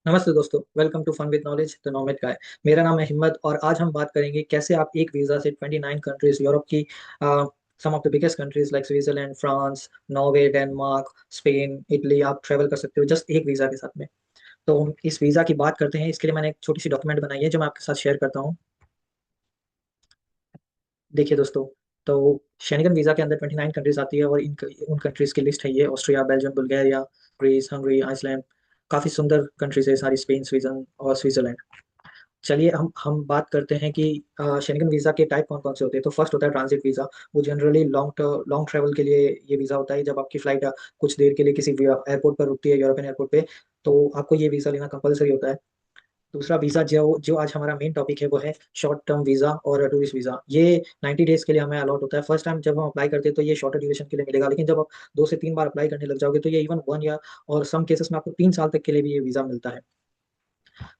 नमस्ते दोस्तों, welcome to Fun with Knowledge the Nomad Guy. मेरा नाम है हिम्मत और आज हम बात करेंगे कैसे आप एक वीज़ा से 29 कंट्रीज यूरोप की some of the biggest countries like Switzerland, France, Norway, Denmark, Spain, Italy आप ट्रैवल कर सकते हो जस्ट एक वीज़ा के साथ में। तो हम इस वीज़ा की बात करते हैं। इसके लिए मैंने एक छोटी सी डॉक्यूमेंट बनाई है जो मैं आपके साथ शेयर करता हूँ। देखिए दोस्तों, तो शेंगन वीज़ा के अंदर 29 कंट्रीज आती है और उन कंट्रीज की लिस्ट है ये: Austria, Belgium, Bulgaria, Greece, Hungary, Iceland. काफ़ी सुंदर कंट्रीज है सारी, स्पेन, स्विट्जरलैंड और स्विट्जरलैंड। चलिए हम बात करते हैं कि शेंगन वीज़ा के टाइप कौन कौन से होते हैं। तो फर्स्ट होता है ट्रांजिट वीज़ा। वो जनरली लॉन्ग ट्रैवल के लिए ये वीज़ा होता है। जब आपकी फ्लाइट कुछ देर के लिए किसी एयरपोर्ट पर रुकती है, यूरोपियन एयरपोर्ट पे, तो आपको ये वीज़ा लेना कंपलसरी होता है। दूसरा वीज़ा जो जो आज हमारा मेन टॉपिक है वो है शॉर्ट टर्म वीज़ा और टूरिस्ट वीज़ा। ये 90 डेज के लिए हमें अलॉट होता है। फर्स्ट टाइम जब हम अप्लाई करते हैं तो ये शॉर्टर ड्यूरेशन के लिए मिलेगा, लेकिन जब आप 2 से 3 बार अप्लाई करने लग जाओगे तो ये इवन 1 ईयर और सम केसेस में आपको 3 साल तक के लिए भी ये वीज़ा मिलता है।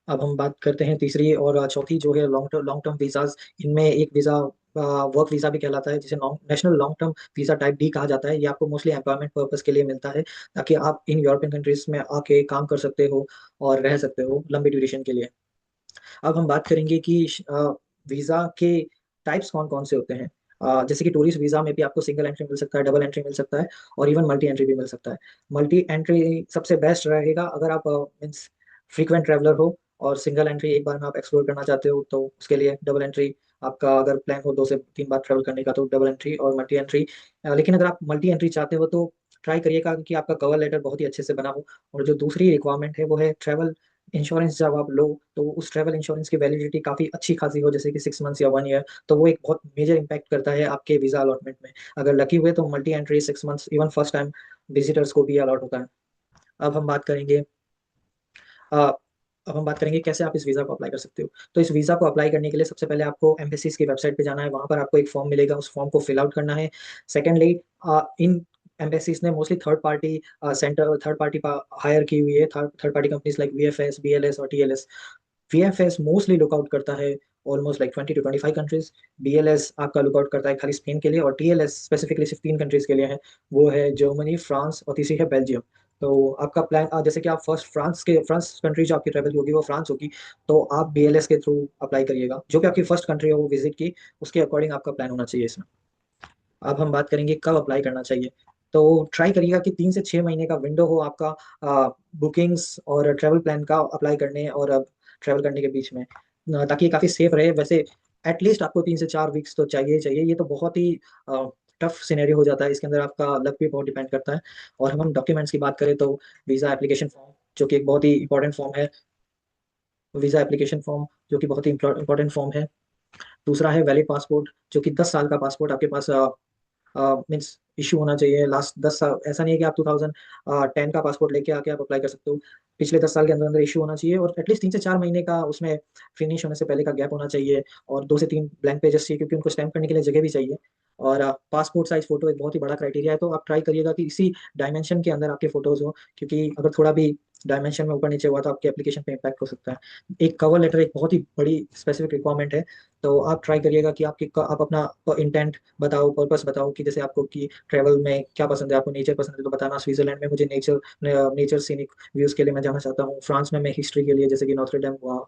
अब हम बात करते हैं तीसरी और चौथी जो है लॉन्ग टर्म वीज़ाज। इनमें एक वीज़ा वर्क वीज़ा भी कहलाता है, जिसे national long term visa type D कहा जाता है। ये आपको मोस्टली एम्प्लॉयमेंट पर्पस के लिए मिलता है, ताकि आप इन यूरोपियन कंट्रीज में आके काम कर सकते हो और रह सकते हो लंबी ड्यूरेशन के लिए। अब हम बात करेंगे कि वीज़ा के टाइप्स कौन कौन से होते हैं। जैसे कि टूरिस्ट वीज़ा में भी आपको सिंगल एंट्री मिल सकता है, डबल एंट्री मिल सकता है और इवन मल्टी एंट्री भी मिल सकता है। मल्टी एंट्री सबसे बेस्ट रहेगा अगर आप मीन्स फ्रीक्वेंट ट्रैवलर हो, और सिंगल एंट्री एक बार में आप एक्सप्लोर करना चाहते हो तो उसके लिए डबल एंट्री। आपका अगर प्लान हो 2 से 3 बार ट्रैवल करने का तो डबल एंट्री और मल्टी एंट्री। लेकिन अगर आप मल्टी एंट्री चाहते हो तो ट्राई करिएगा कि आपका कवर लेटर बहुत ही अच्छे से बना हो। और जो दूसरी रिक्वायरमेंट है वो है ट्रैवल इंश्योरेंस। जब आप लो तो उस ट्रैवल इंश्योरेंस की वैलिडिटी काफ़ी अच्छी खासी हो, जैसे कि 6 मंथ्स या 1 ईयर, तो वो एक बहुत मेजर इंपैक्ट करता है आपके वीज़ा अलॉटमेंट में। अगर लकी हुए तो multi entry 6 months even first time visitors को भी अलॉट होता है। अब हम बात करेंगे अ, अब हम बात करेंगे कैसे आप इस वीज़ा को अप्लाई कर सकते हो। तो इस वीज़ा को अप्लाई करने के लिए सबसे पहले आपको एम्बेसीज की वेबसाइट पे जाना है। वहाँ पर आपको एक फॉर्म मिलेगा, उस फॉर्म को फिल आउट करना है। सेकेंडली, इन एम्बेसीज ने मोस्टली थर्ड पार्टी हायर की हुई है, third party companies like VFS, BLS और टीएलएस। वीएफएस मोस्टली लुकआउट करता है almost like 20 to 25 countries. BLS आपका लुकआउट करता है खाली स्पेन के लिए, और टीएलएस स्पेसिफिकली सिर्फ 3 कंट्रीज के लिए है। वो है जर्मनी, फ्रांस और तीसरी है बेल्जियम। तो आपका प्लान, जैसे कि आप फर्स्ट फ्रांस कंट्री जो आपकी ट्रैवल की होगी वो फ्रांस होगी, तो आप बीएलएस के थ्रू अप्लाई करिएगा। जो कि आपकी फर्स्ट कंट्री हो वो विजिट की, उसके अकॉर्डिंग आपका प्लान होना चाहिए इसमें। अब हम बात करेंगे कब अप्लाई करना चाहिए। तो ट्राई करिएगा कि 3 से 6 महीने का विंडो हो आपका बुकिंग्स और ट्रैवल प्लान का अप्लाई करने और ट्रैवल करने के बीच में, ताकि ये काफ़ी सेफ रहे। वैसे एटलीस्ट आपको 3 से 4 वीक्स तो चाहिए ही चाहिए। ये तो बहुत ही टफ सिनेरियो हो जाता है, इसके अंदर आपका लक भी बहुत डिपेंड करता है। और हम डॉक्यूमेंट्स की बात करें तो वीज़ा एप्लीकेशन फॉर्म, जो कि एक बहुत ही इंपॉर्टेंट फॉर्म है। वीज़ा एप्लीकेशन फॉर्म जो कि बहुत ही इंपॉर्टेंट फॉर्म है। दूसरा है वैलिड पासपोर्ट, जो कि 10 साल का पासपोर्ट आपके पास मीन्स इशू होना चाहिए लास्ट 10 साल। ऐसा नहीं है कि आप 2010 का पासपोर्ट लेके आके आप अप्लाई कर सकते हो। पिछले 10 साल के अंदर अंदर इशू होना चाहिए, और एटलीस्ट 3 से 4 महीने का उसमें फिनिश होने से पहले का गैप होना चाहिए। और 2 से 3 ब्लैंक पेजेस चाहिए, क्योंकि उनको स्टैम्प करने के लिए जगह भी चाहिए। और पासपोर्ट साइज फोटो एक बहुत ही बड़ा क्राइटेरिया है, तो आप ट्राई करिएगा कि इसी डायमेंशन के अंदर आपके फोटोज हो, क्योंकि अगर थोड़ा भी डायमेंशन में ऊपर नीचे हुआ तो आपके एप्लीकेशन पे इम्पैक्ट हो सकता है। एक कवर लेटर एक बहुत ही बड़ी स्पेसिफिक रिक्वायरमेंट है। तो आप ट्राई करिएगा कि आप अपना इंटेंट बताओ, पर्पस बताओ, कि जैसे आपको कि ट्रैवल में क्या पसंद है। आपको नेचर पसंद है तो बताना, स्विट्जरलैंड में मुझे नेचर सीनिक व्यूज़ के लिए मैं जाना चाहता हूँ, फ्रांस में मैं हिस्ट्री के लिए जैसे कि नोत्र डेम हुआ।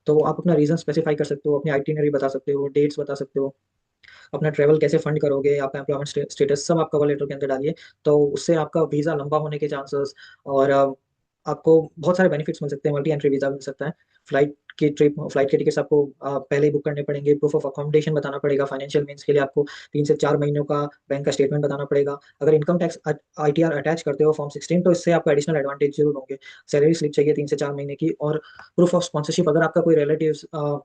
तो आप अपना रीज़न स्पेसिफाई कर सकते हो, अपनी आइटिनरी बता सकते हो, डेट्स बता सकते हो, अपना ट्रैवल कैसे फंड करोगे, आपका एम्प्लॉयमेंट स्टेटस सब आप कवर लेटर के अंदर डालिए। तो उससे आपका वीज़ा लंबा होने के चांसेस और आपको बहुत सारे बेनिफिट्स मिल सकते हैं। मल्टी एंट्री वीज़ा मिल सकता है। फ्लाइट के टिकट्स आपको पहले ही बुक करने पड़ेंगे। प्रूफ ऑफ अकोमोडेशन बताना पड़ेगा। फाइनेंशियल मीन्स के लिए आपको 3 से 4 महीनों का बैंक का स्टेटमेंट बताना पड़ेगा। अगर इनकम टैक्स आईटीआर अटैच करते हो फॉर्म 16, तो इससे आपको एडिशनल एडवांटेज जरूर होंगे। सैलरी स्लिप चाहिए 3 से 4 महीने की, और प्रूफ ऑफ स्पॉन्सरशिप। अगर आपका कोई रिलेटिव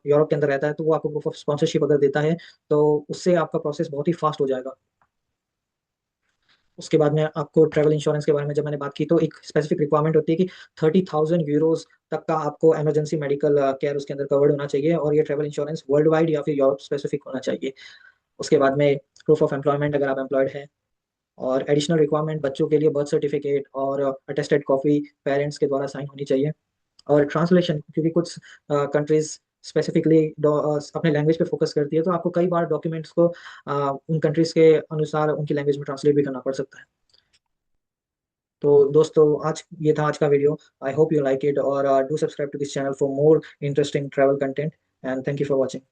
यूरोप के अंदर रहता है तो वो आपको प्रूफ ऑफ स्पॉन्सरशिप अगर देता है तो उससे आपका प्रोसेस बहुत ही फास्ट हो जाएगा। उसके बाद में आपको ट्रैवल इंश्योरेंस के बारे में जब मैंने बात की, तो एक स्पेसिफिक रिक्वायरमेंट होती है कि 30,000 यूरोज तक का आपको इमरजेंसी मेडिकल केयर उसके अंदर कवर्ड होना चाहिए, और ये ट्रैवल इंश्योरेंस वर्ल्ड वाइड या फिर यूरोप स्पेसिफिक होना चाहिए। उसके बाद में प्रूफ ऑफ एम्प्लॉयमेंट, अगर आप एम्प्लॉयड हैं। और एडिशनल रिक्वायरमेंट बच्चों के लिए बर्थ सर्टिफिकेट और अटेस्टेड कॉपी पेरेंट्स के द्वारा साइन होनी चाहिए। और ट्रांसलेशन, क्योंकि कुछ कंट्रीज स्पेसिफिकली अपने लैंग्वेज पे फोकस करती है, तो आपको कई बार डॉक्यूमेंट्स को उन कंट्रीज के अनुसार उनकी लैंग्वेज में ट्रांसलेट भी करना पड़ सकता है। तो दोस्तों आज ये था आज का video. I hope you like it और do subscribe to this channel for more interesting travel content and thank you for watching.